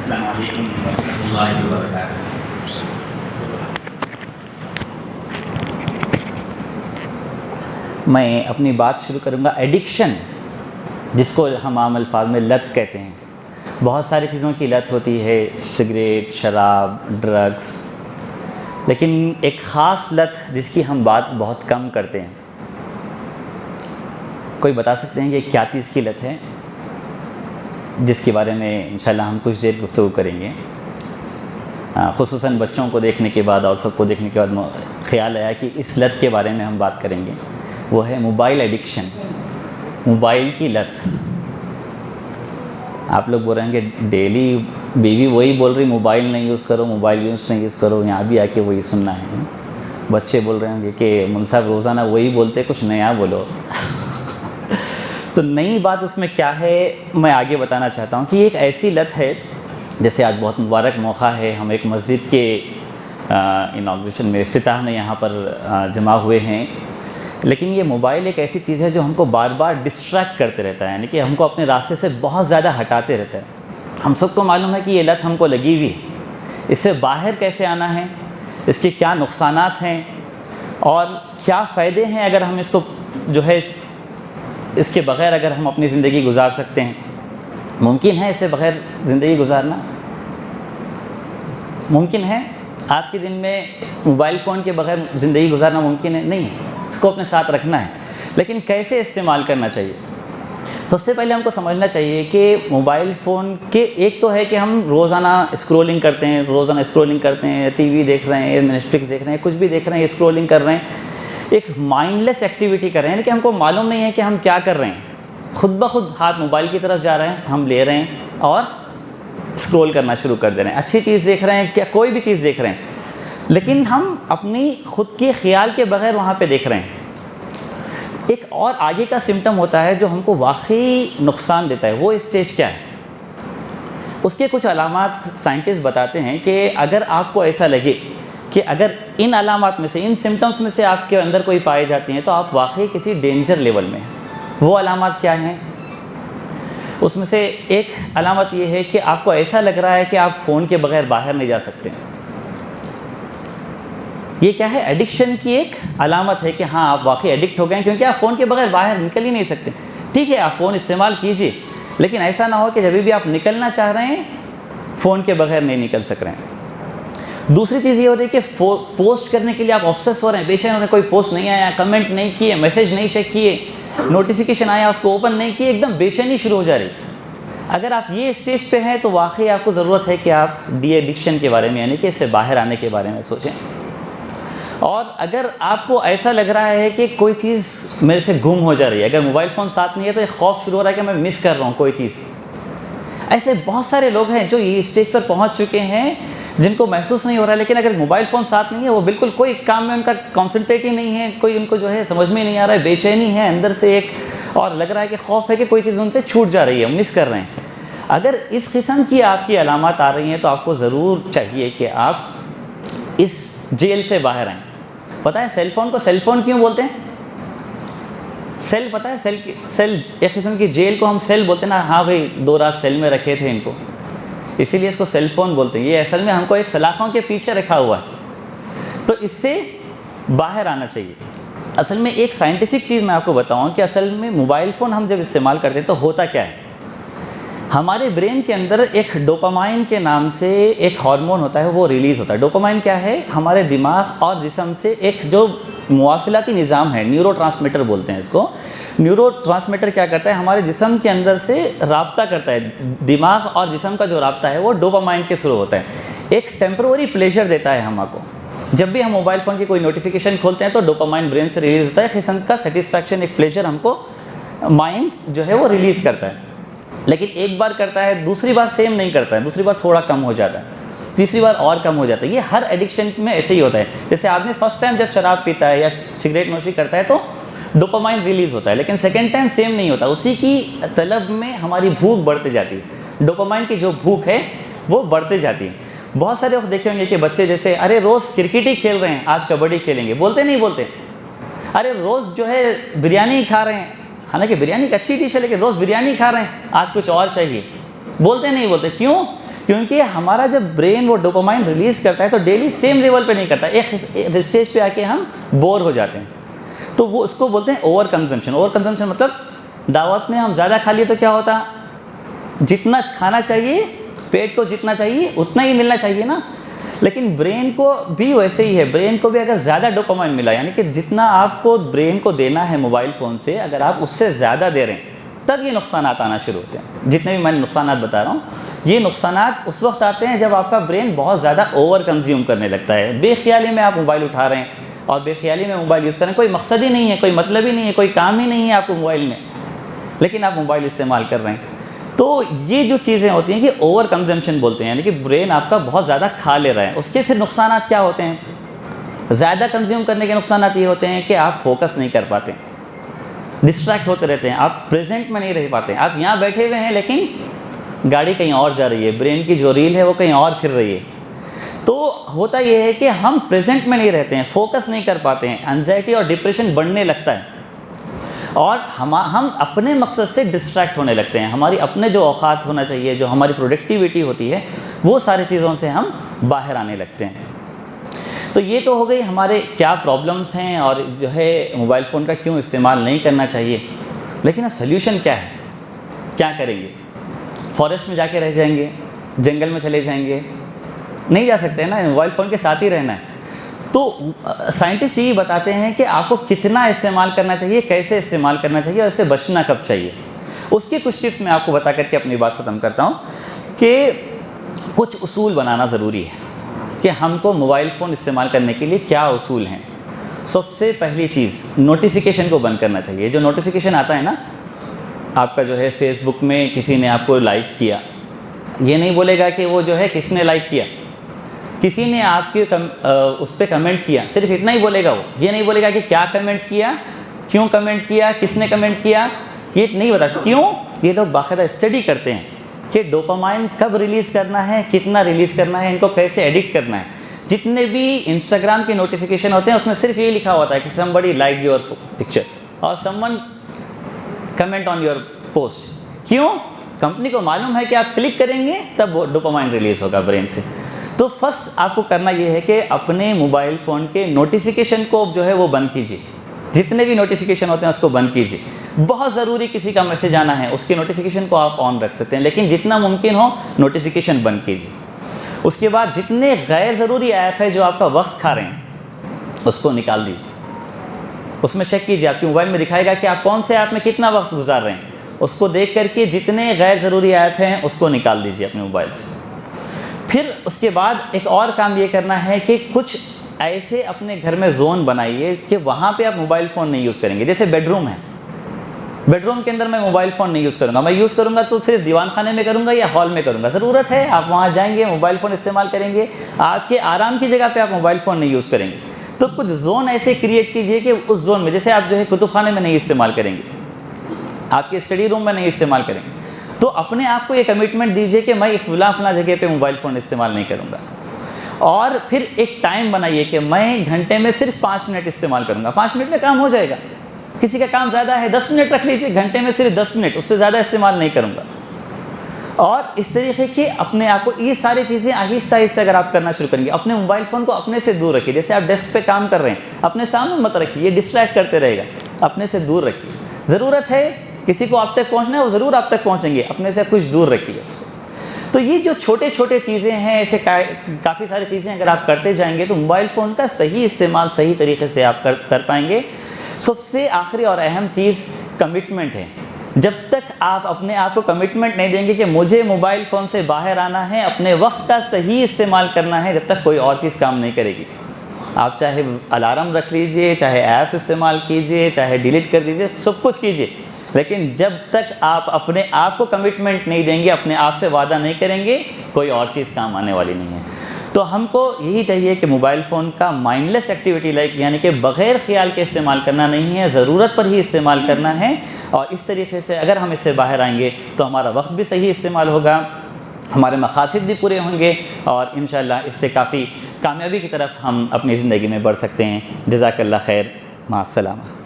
السلام علیکم ورحمۃ اللہ وبرکاتہ۔ میں اپنی بات شروع کروں گا ایڈکشن، جس کو ہم عام الفاظ میں لت کہتے ہیں۔ بہت ساری چیزوں کی لت ہوتی ہے، سگریٹ، شراب، ڈرگس، لیکن ایک خاص لت جس کی ہم بات بہت کم کرتے ہیں۔ کوئی بتا سکتے ہیں کہ کیا چیز کی لت ہے جس کے بارے میں انشاءاللہ ہم کچھ دیر گفتگو کریں گے؟ خصوصاً بچوں کو دیکھنے کے بعد اور سب کو دیکھنے کے بعد خیال آیا کہ اس لت کے بارے میں ہم بات کریں گے، وہ ہے موبائل ایڈکشن، موبائل کی لت۔ آپ لوگ بول رہے ہیں کہ ڈیلی بیوی وہی بول رہی موبائل نہیں یوز کرو، موبائل نہیں یوز کرو، یہاں بھی آ کے وہی سننا ہے۔ بچے بول رہے ہوں گے کہ مول صاحب روزانہ وہی بولتے، کچھ نیا بولو۔ تو نئی بات اس میں کیا ہے میں آگے بتانا چاہتا ہوں کہ ایک ایسی لت ہے، جیسے آج بہت مبارک موقع ہے، ہم ایک مسجد کے اناگوریشن میں، افتتاح میں یہاں پر جمع ہوئے ہیں، لیکن یہ موبائل ایک ایسی چیز ہے جو ہم کو بار بار ڈسٹریکٹ کرتے رہتا ہے، یعنی کہ ہم کو اپنے راستے سے بہت زیادہ ہٹاتے رہتا ہے۔ ہم سب کو معلوم ہے کہ یہ لت ہم کو لگی ہوئی ہے، اس سے باہر کیسے آنا ہے، اس کے کیا نقصانات ہیں اور کیا فائدے ہیں اگر ہم اس کو جو ہے اس کے بغیر اگر ہم اپنی زندگی گزار سکتے ہیں۔ ممکن ہے اس سے بغیر زندگی گزارنا؟ ممکن ہے؟ آج کے دن میں موبائل فون کے بغیر زندگی گزارنا ممکن ہے؟ نہیں ہے، اس کو اپنے ساتھ رکھنا ہے، لیکن کیسے استعمال کرنا چاہیے؟ سب سے پہلے ہم کو سمجھنا چاہیے کہ موبائل فون کے ایک تو ہے کہ ہم روزانہ اسکرولنگ کرتے ہیں، ٹی وی دیکھ رہے ہیں، نیٹفلکس دیکھ رہے ہیں، کچھ بھی دیکھ رہے ہیں، اسکرولنگ کر رہے ہیں، ایک مائنڈ لیس ایکٹیویٹی کر رہے ہیں، کہ ہم کو معلوم نہیں ہے کہ ہم کیا کر رہے ہیں، خود بخود ہاتھ موبائل کی طرف جا رہے ہیں، ہم لے رہے ہیں اور اسکرول کرنا شروع کر دے رہے ہیں، اچھی چیز دیکھ رہے ہیں، کیا کوئی بھی چیز دیکھ رہے ہیں، لیکن ہم اپنی خود کے خیال کے بغیر وہاں پہ دیکھ رہے ہیں۔ ایک اور آگے کا سمٹم ہوتا ہے جو ہم کو واقعی نقصان دیتا ہے، وہ اسٹیج کیا ہے؟ اس کے کچھ علامات سائنٹسٹ بتاتے ہیں کہ اگر آپ کو ایسا لگے کہ اگر ان علامات میں سے، ان سمٹمز میں سے آپ کے اندر کوئی پائے جاتی ہیں تو آپ واقعی کسی ڈینجر لیول میں ہیں۔ وہ علامات کیا ہیں؟ اس میں سے ایک علامت یہ ہے کہ آپ کو ایسا لگ رہا ہے کہ آپ فون کے بغیر باہر نہیں جا سکتے۔ یہ کیا ہے؟ ایڈکشن کی ایک علامت ہے کہ ہاں آپ واقعی ایڈکٹ ہو گئے ہیں، کیونکہ آپ فون کے بغیر باہر نکل ہی نہیں سکتے۔ ٹھیک ہے، آپ فون استعمال کیجئے، لیکن ایسا نہ ہو کہ جب بھی آپ نکلنا چاہ رہے ہیں فون کے بغیر نہیں نکل سک رہے ہیں۔ دوسری چیز یہ ہو رہی ہے کہ پوسٹ کرنے کے لیے آپ آبسیس ہو رہے ہیں، بے چین ہو رہے ہیں، کوئی پوسٹ نہیں آیا، کمنٹ نہیں کیے، میسیج نہیں چیک کیے، نوٹیفیکیشن آیا اس کو اوپن نہیں کیے، ایک دم بے چینی شروع ہو جا رہی۔ اگر آپ یہ اسٹیج پہ ہیں تو واقعی آپ کو ضرورت ہے کہ آپ ڈی ایڈکشن کے بارے میں، یعنی کہ اس سے باہر آنے کے بارے میں سوچیں۔ اور اگر آپ کو ایسا لگ رہا ہے کہ کوئی چیز میرے سے گم ہو جا رہی ہے، اگر موبائل فون ساتھ نہیں ہے تو ایک خوف شروع ہو رہا ہے کہ میں مس کر رہا ہوں کوئی چیز، ایسے بہت سارے لوگ ہیں جو یہ اسٹیج پر پہنچ چکے ہیں جن کو محسوس نہیں ہو رہا ہے، لیکن اگر موبائل فون ساتھ نہیں ہے وہ بالکل کوئی کام میں ان کا کانسنٹریٹ ہی نہیں ہے، کوئی ان کو جو ہے سمجھ میں نہیں آ رہا ہے، بے چینی ہے اندر سے ایک، اور لگ رہا ہے کہ خوف ہے کہ کوئی چیز ان سے چھوٹ جا رہی ہے، مس کر رہے ہیں۔ اگر اس قسم کی آپ کی علامات آ رہی ہیں تو آپ کو ضرور چاہیے کہ آپ اس جیل سے باہر آئیں۔ پتہ ہے سیل فون کو سیل فون کیوں بولتے ہیں؟ سیل، پتہ ہے سیل ایک قسم کی جیل کو ہم سیل بولتے ہیں نا، ہاں بھائی 2 رات سیل میں رکھے تھے ان کو، اسی لیے اس کو سیل فون بولتے ہیں۔ یہ اصل میں ہم کو ایک سلاخوں کے پیچھے رکھا ہوا ہے، تو اس سے باہر آنا چاہیے۔ اصل میں ایک سائنٹیفک چیز میں آپ کو بتاؤں کہ اصل میں موبائل فون ہم جب استعمال کرتے ہیں تو ہوتا کیا ہے، ہمارے برین کے اندر ایک ڈوپامائن کے نام سے ایک ہارمون ہوتا ہے، وہ ریلیز ہوتا ہے۔ ڈوپامائن کیا ہے؟ ہمارے دماغ اور جسم سے ایک جو مواصلاتی نظام ہے، نیورو ٹرانسمیٹر بولتے ہیں اس کو۔ نیورو ٹرانسمیٹر کیا کرتا ہے؟ ہمارے جسم کے اندر سے رابطہ کرتا ہے، دماغ اور جسم کا جو رابطہ ہے وہ ڈوپامائن کے تھرو ہوتا ہے، ایک ٹیمپروری پلیجر دیتا ہے ہم کو۔ جب بھی ہم موبائل فون کی کوئی نوٹیفیکیشن کھولتے ہیں تو ڈوپامائن برین سے ریلیز ہوتا ہے، ایک قسم کا سیٹسفیکشن، ایک پلیجر ہم کو مائنڈ جو ہے وہ ریلیز کرتا ہے۔ لیکن ایک بار کرتا ہے، دوسری بار سیم نہیں کرتا ہے، دوسری بار تھوڑا کم ہو جاتا ہے، تیسری بار اور کم ہو جاتا ہے۔ یہ ہر ایڈکشن میں ایسے ہی ہوتا ہے۔ جیسے آدمی فرسٹ ٹائم جب شراب پیتا ہے یا سگریٹ نوشی کرتا ہے تو ڈوپامائن ریلیز ہوتا ہے، لیکن سیکنڈ ٹائم سیم نہیں ہوتا، اسی کی طلب میں ہماری بھوک بڑھتے جاتی ہے، ڈوپامائن کی جو بھوک ہے وہ بڑھتے جاتی ہے۔ بہت سارے وقت دیکھے ہوں گے کہ بچے جیسے ارے روز کرکٹ ہی کھیل رہے ہیں، آج کبڈی کھیلیں گے، بولتے نہیں بولتے؟ ارے روز جو ہے بریانی ہی کھا رہے ہیں، حالانکہ بریانی ایک اچھی ڈش ہے لیکن روز بریانی کھا رہے ہیں، آج کچھ اور چاہیے، بولتے نہیں بولتے؟ کیوں؟ کیونکہ ہمارا جب برین وہ ڈوپامائن ریلیز کرتا ہے تو ڈیلی سیم لیول پہ نہیں کرتا، ایک اسٹیج پہ آ کے ہم بور ہو جاتے ہیں، تو وہ اس کو بولتے ہیں اوور کنزمپشن۔ اوور کنزمپشن مطلب دعوت میں ہم زیادہ کھا لیے تو کیا ہوتا، جتنا کھانا چاہیے، پیٹ کو جتنا چاہیے اتنا ہی ملنا چاہیے نا، لیکن برین کو بھی ویسے ہی ہے، برین کو بھی اگر زیادہ ڈوپامائن ملا، یعنی کہ جتنا آپ کو برین کو دینا ہے موبائل فون سے، اگر آپ اس سے زیادہ دے رہے ہیں تب یہ نقصانات آنا شروع ہوتے ہیں۔ جتنے بھی میں نقصانات بتا رہا ہوں، یہ نقصانات اس وقت آتے ہیں جب آپ کا برین بہت زیادہ اوور کنزیوم کرنے لگتا ہے، بے خیالی میں آپ موبائل اٹھا رہے ہیں اور بے خیالی میں موبائل یوز کر رہے ہیں، کوئی مقصد ہی نہیں ہے، کوئی مطلب ہی نہیں ہے، کوئی کام ہی نہیں ہے آپ کو موبائل میں، لیکن آپ موبائل استعمال کر رہے ہیں۔ تو یہ جو چیزیں ہوتی ہیں کہ اوور کنزمپشن بولتے ہیں، یعنی کہ برین آپ کا بہت زیادہ کھا لے رہا ہے۔ اس کے پھر نقصانات کیا ہوتے ہیں؟ زیادہ کنزیوم کرنے کے نقصانات یہ ہوتے ہیں کہ آپ فوکس نہیں کر پاتے، ڈسٹریکٹ ہوتے رہتے ہیں، آپ پریزنٹ میں نہیں رہ پاتے، آپ یہاں بیٹھے ہوئے ہیں لیکن گاڑی کہیں اور جا رہی ہے، برین کی جو ریل ہے وہ کہیں اور پھر رہی ہے۔ تو ہوتا یہ ہے کہ ہم پریزنٹ میں نہیں رہتے ہیں، فوکس نہیں کر پاتے ہیں، انزائٹی اور ڈپریشن بڑھنے لگتا ہے، اور ہم اپنے مقصد سے ڈسٹریکٹ ہونے لگتے ہیں، ہماری اپنے جو اوقات ہونا چاہیے، جو ہماری پروڈکٹیوٹی ہوتی ہے، وہ ساری چیزوں سے ہم باہر آنے لگتے ہیں۔ تو یہ تو ہو گئی ہمارے کیا پرابلمس ہیں اور جو ہے موبائل فون کا کیوں استعمال نہیں کرنا چاہیے، لیکن سلیوشن کیا ہے، کیا کریں گے؟ فارسٹ میں جا کے رہ جائیں گے، جنگل میں چلے جائیں گے؟ نہیں جا سکتے نا، موبائل فون کے ساتھ ہی رہنا ہے۔ تو سائنٹسٹ یہ بتاتے ہیں کہ آپ کو کتنا استعمال کرنا چاہیے، کیسے استعمال کرنا چاہیے اور اس سے بچنا کب چاہیے۔ اس کی کچھ ٹپس میں آپ کو بتا کر کے اپنی بات ختم کرتا ہوں کہ کچھ اصول بنانا ضروری ہے کہ ہم کو موبائل فون استعمال کرنے کے لیے کیا اصول ہیں۔ سب سے پہلی چیز، نوٹیفیکیشن کو بند کرنا چاہیے۔ جو نوٹیفیکیشن آتا ہے نا، آپ کا جو ہے فیس بک میں کسی نے آپ کو لائک کیا، یہ نہیں بولے گا کہ وہ جو ہے کس نے لائک کیا، کسی نے آپ کے اس پہ کمنٹ کیا، صرف اتنا ہی بولے گا، وہ یہ نہیں بولے گا کہ کیا کمنٹ کیا، کیوں کمنٹ کیا، کس نے کمنٹ کیا، یہ نہیں بتاتا۔ کیوں؟ یہ لوگ باقاعدہ اسٹڈی کرتے ہیں کہ ڈوپامائن کب ریلیز کرنا ہے، کتنا ریلیز کرنا ہے، ان کو کیسے ایڈکٹ کرنا ہے۔ جتنے بھی انسٹاگرام کے نوٹیفیکیشن ہوتے ہیں اس میں صرف یہ لکھا ہوتا ہے کہ somebody liked your picture اور someone comment on your post۔ کیوں؟ کمپنی کو معلوم ہے کہ آپ کلک کریں گے تب وہ ڈوپامائن ریلیز ہوگا برین سے۔ تو فرسٹ آپ کو کرنا یہ ہے کہ اپنے موبائل فون کے نوٹیفیکیشن کو جو ہے وہ بند کیجیے، جتنے بھی نوٹیفیکیشن ہوتے ہیں اس کو بند کیجیے۔ بہت ضروری کسی کا میسج آنا ہے، اس کے نوٹیفیکیشن کو آپ آن رکھ سکتے ہیں، لیکن جتنا ممکن ہو نوٹیفیکیشن بند کیجیے۔ اس کے بعد جتنے غیر ضروری ایپ ہے جو آپ کا وقت کھا رہے ہیں اس کو نکال دیجیے۔ اس میں چیک کیجیے، آپ کے موبائل میں دکھائے گا کہ آپ کون سے ایپ میں کتنا وقت گزار رہے ہیں، اس کو دیکھ کر کے جتنے غیر ضروری ایپ ہیں اس کو نکال دیجیے اپنے موبائل سے۔ پھر اس کے بعد ایک اور کام یہ کرنا ہے کہ کچھ ایسے اپنے گھر میں زون بنائیے کہ وہاں پہ آپ موبائل فون نہیں یوز کریں گے۔ جیسے بیڈ روم ہے، بیڈ روم کے اندر میں موبائل فون نہیں یوز کروں گا، میں یوز کروں گا تو صرف دیوان خانے میں کروں گا یا ہال میں کروں گا۔ ضرورت ہے آپ وہاں جائیں گے، موبائل فون استعمال کریں گے، آپ کے آرام کی جگہ پہ آپ موبائل فون نہیں یوز کریں گے۔ تو کچھ زون ایسے کریٹ کیجئے کہ اس زون میں، جیسے آپ جو ہے کتب خانے میں نہیں استعمال کریں گے، آپ کے اسٹڈی روم میں نہیں استعمال کریں گے، تو اپنے آپ کو یہ کمٹمنٹ دیجئے کہ میں فلاں جگہ پہ موبائل فون استعمال نہیں کروں گا۔ اور پھر ایک ٹائم بنائیے کہ میں گھنٹے میں صرف 5 منٹ استعمال کروں گا، 5 منٹ میں کام ہو جائے گا۔ کسی کا کام زیادہ ہے 10 منٹ رکھ لیجئے، گھنٹے میں صرف 10 منٹ، اس سے زیادہ استعمال نہیں کروں گا۔ اور اس طریقے کے اپنے آپ کو یہ ساری چیزیں آہستہ آہستہ اگر آپ کرنا شروع کریں گے، اپنے موبائل فون کو اپنے سے دور رکھیے۔ جیسے آپ ڈیسک پہ کام کر رہے ہیں، اپنے سامنے مت رکھیے، یہ ڈسٹریکٹ کرتے رہے گا، اپنے سے دور رکھیے۔ ضرورت ہے کسی کو آپ تک پہنچنا ہے، وہ ضرور آپ تک پہنچیں گے، اپنے سے کچھ دور رکھیے اس کو۔ تو یہ جو چھوٹے چھوٹے چیزیں ہیں، ایسے کافی ساری چیزیں اگر آپ کرتے جائیں گے تو موبائل فون کا صحیح استعمال صحیح طریقے سے آپ کر پائیں گے۔ سب سے آخری اور اہم چیز کمٹمنٹ ہے۔ جب تک آپ اپنے آپ کو کمٹمنٹ نہیں دیں گے کہ مجھے موبائل فون سے باہر آنا ہے، اپنے وقت کا صحیح استعمال کرنا ہے، جب تک کوئی اور چیز کام نہیں کرے گی۔ آپ چاہے الارم رکھ لیجئے، چاہے ایپس استعمال کیجئے، چاہے ڈیلیٹ کر دیجئے، سب کچھ کیجئے، لیکن جب تک آپ اپنے آپ کو کمٹمنٹ نہیں دیں گے، اپنے آپ سے وعدہ نہیں کریں گے، کوئی اور چیز کام آنے والی نہیں ہے۔ تو ہم کو یہی چاہیے کہ موبائل فون کا مائنڈ لیس ایکٹیویٹی یعنی کہ بغیر خیال کے استعمال کرنا نہیں ہے، ضرورت پر ہی استعمال کرنا ہے۔ اور اس طریقے سے اگر ہم اس سے باہر آئیں گے تو ہمارا وقت بھی صحیح استعمال ہوگا، ہمارے مقاصد بھی پورے ہوں گے، اور انشاءاللہ اس سے کافی کامیابی کی طرف ہم اپنی زندگی میں بڑھ سکتے ہیں۔ جزاک اللہ خیر، مع السلامہ۔